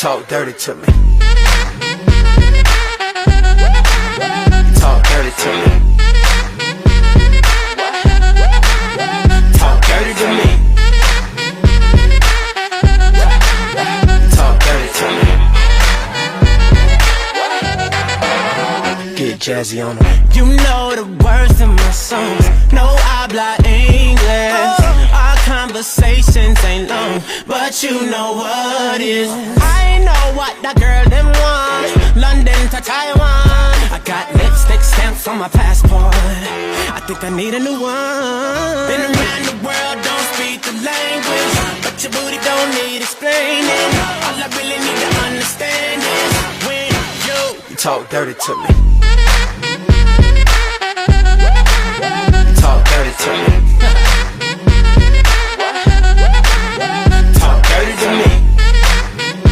talk dirty to me. You talk dirty to me. Talk dirty to me. Talk dirty to me. Get jazzy on them. You know the words in my songs. No habla English. Our conversations ain't long, but you know what is. I know what that girl them want. London to Taiwan. I got lipstick stamps on my passport. I think I need a new one. Been around the world, don't speak the language, but your booty don't need explaining. All I really need to understand is when you talk dirty to me.